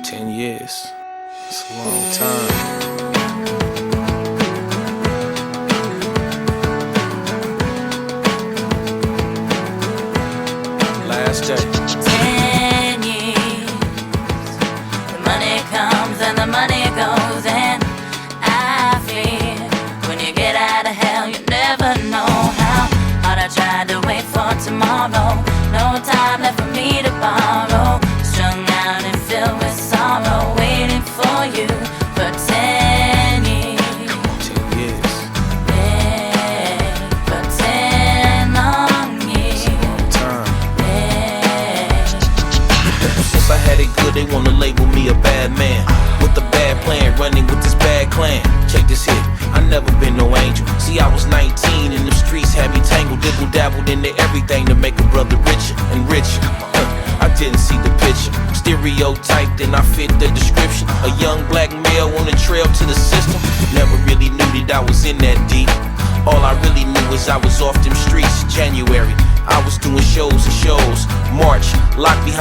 10 years. It's a long time. Last day. 10 years. The money comes and the money goes, and I fear when you get out of hell, you never know how hard I tried to wait for tomorrow. No time left for me to borrow. Strung out and filled with sorrow, waiting for you for 10 years. 10 years. Yeah, for 10 long years. Time. Yeah. Since I had it good, they wanna label me a bad man. With a bad plan, running with this bad clan. Check this hit, I never been no angel. See, I was 19 and the streets had me tangled. Dibble-dabbled into everything to make a brother richer and richer. I didn't see the picture. Stereotyped and I fit the description. A young black male on the trail to the system. Never really knew that I was in that deep. All I really knew was I was off them streets. January, I was doing shows and shows. March, locked behind